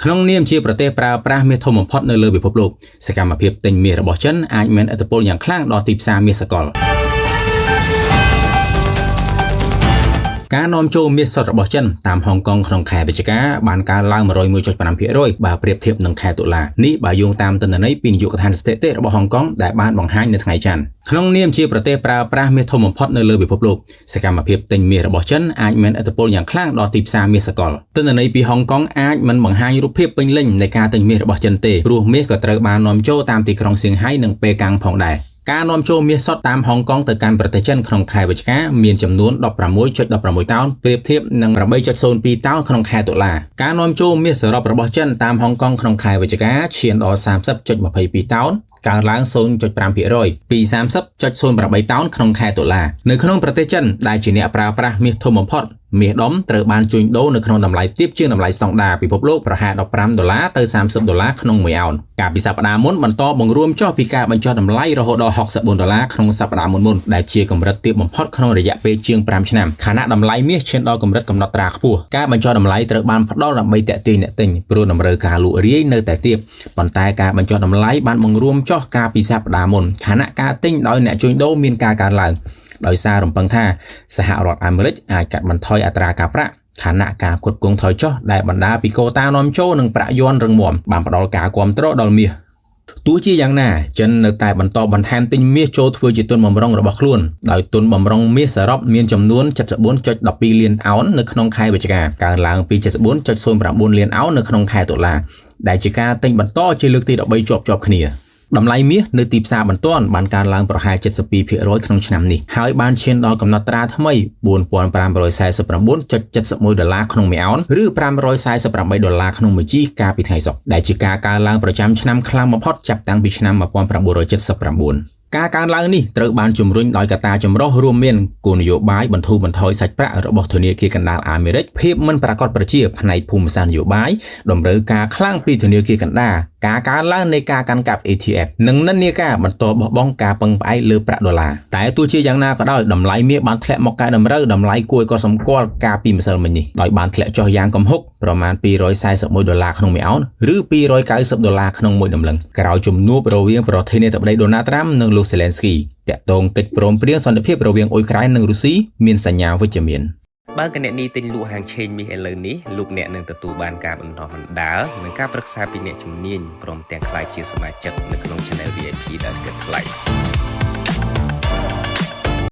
ក្នុងនាមជាប្រទេសប្រើប្រាស់មាសធំបំផុតនៅលើពិភពលោកសកម្មភាពទិញមាសរបស់ចិនអាចមានឥទ្ធិពលយ៉ាងខ្លាំងដល់ទីផ្សារមាសសកលការនាំចូលមាសសុទ្ធរបស់ចិនតាមហុងកុងក្នុងខែវិច្ឆិកាបានកើនឡើង 101.5% បើប្រៀបធៀបនឹងខែតុលានេះបើយោងតាមទិន្នន័យពីនាយកដ្ឋានស្ថិតិរបស់ហុងកុងដែលបានបង្ហាញនៅថ្ងៃច័ន្ទក្នុងនាមជាប្រទេសប្រើប្រាស់មាសធំបំផុតនៅលើពិភពលោកសកម្មភាពទិញមាសរបស់ចិនអាចមានឥទ្ធិពលយ៉ាងខ្លាំងដល់ទីផ្សារមាសសកលទិន្នន័យពីហុងកុងអាចមិនបង្ហាញរូបភាពពេញលេញនៃការទិញមាសរបស់ចិនទេព្រោះមាសក៏ត្រូវបាននាំចូលតាមទីក្រុងសៀងហៃនិងប៉េកាំងផងដែរការនាំចូលមាសសុទ្ធតាមហុងកុងទៅកាន់ប្រទេសចិនក្នុងខែវិច្ឆិកាមានចំនួន 16.16 តោនប្រៀបធៀបនឹង 8.02 តោនក្នុងខែតុលាការនាំចូលមាសសរុបរបស់ចិនតាមហុងកុងក្នុងខែវិច្ឆិកាឈានដល់ 30.22 តោនកើនឡើង 0.5% ពី 30.08 តោនក្នុងខែតុលានៅក្នុងប្រទេសចិនដែលជាអ្នកប្រើប្រាស់មាសធំបំផុតមាសដុំត្រូវបានជួញដូរនៅក្នុងតម្លៃទាបជាងតម្លៃស្តង់ដារពិភពលោកប្រហែល $15 ទៅ $30 ក្នុង1អោនកាលពីសប្តាហ៍មុនបន្តបង្រួមចុះពីការបញ្ចុះតម្លៃរហូតដល់ $64 ក្នុងសប្តាហ៍មុនដែលជាកម្រិតទាបបំផុតក្នុងរយៈពេលជាង5ឆ្នាំខណៈតម្លៃមាសឈានដល់កម្រិតកំណត់ត្រាខ្ពស់ការបញ្ចុះតម្លៃត្រូវបានផ្ដល់ដើម្បីទាក់ទាញអ្នកទិញព្រោះតម្រូវការលក់រាយនៅតែទាបប៉ុន្តែការបញ្ចុះតម្លៃបានបង្រួមចុះកាលពីសប្តាហ៍មុនខណៈការទិញដោយអ្នកជួញដូរមានការកើនឡើងដោយសាររំពឹងថាសហរដ្ឋអាមេរិកអាចកាត់បន្ថយអត្រាការប្រាក់ខណៈការផ្គត់ផ្គង់ថយចុះដែលបណ្ដាលពីកូតានាំចូលនិងប្រាក់យន់រឹងមាំបានផ្ដល់ការគាំទ្រដល់មាសទោះជាយ៉ាងណាចិននៅតែបន្តបន្ថែមទិញមាសចូលធ្វើជាទុនបម្រុងរបស់ខ្លួនដោយទុនបម្រុងមាសសរុបមានចំនួន 74.12 លានអោននៅក្នុងខែវិច្ឆិកាកើនឡើងពី 74.09 លានអោននៅក្នុងខែតុលាដែលជាការទិញបន្តជាលើកទី13ជាប់គ្នាតម្លៃមាសនៅទីផ្សារបន្ទាន់បានកើនឡើងប្រហែល 72% ក្នុងឆ្នាំនេះហើយបានឈានដល់កំណត់ត្រាថ្មី $4,549.71 ក្នុង1អោនឬ $548 ក្នុង1ជីកាលពីថ្ងៃសុក្រដែលជាការកើនឡើងប្រចាំឆ្នាំខ្លាំងបំផុតចាប់តាំងពីឆ្នាំ 1979ការកើនឡើងនេះត្រូវបានជំរុញដោយកត្តាចម្រុះរួមមានគោលនយោបាយបន្ធូរបន្ថយសាច់ប្រាក់របស់ធនាគារកណ្ដាលអាមេរិកភាពមិនប្រាកដប្រជាផ្នែកភូមិសាស្ត្រនយោបាយតម្រូវការខ្លាំងពីធនាគារកណ្ដាលការកើនឡើងនៃការកាន់កាប់ ETF និងនិន្នាការបន្តបោះបង់ការពឹងផ្អែកលើប្រាក់ដុល្លារតែទោះជាយ៉ាងណាក៏ដោយតម្លៃមាសបានធ្លាក់មកកែតម្រូវតម្លៃគួរឲ្យកត់សម្គាល់កាលពីម្សិលមិញនេះដោយបានធ្លាក់ចុះយ៉ាងគំហុកប្រមាណ $241 ក្នុង1អោនឬ $290 ក្នុង1តម្លឹងក្រោយជំនួបរវាងប្រធានាធិបតីដូណាល់ត្រាំនិងលោកសេឡែនស្គីតាក់ទងកិច្ចព្រមព្រៀងសន្តិភាពរវាងអ៊ុយក្រែននិងរុស្ស៊ីមានសញ្ញាវិជ្ជមានបើកអ្នកនេះទិញលក់ហាងឆេងមាសឥឡូវនេះលោកអ្នកនឹងទទួលបានការបណ្ដុះបណ្ដាលនិងការប្រឹក្សាពីអ្នកជំនាញព្រមទាំងក្លាយជាសមាជិកនៅក្នុង Channel VIP ដែលគិតថ្លៃ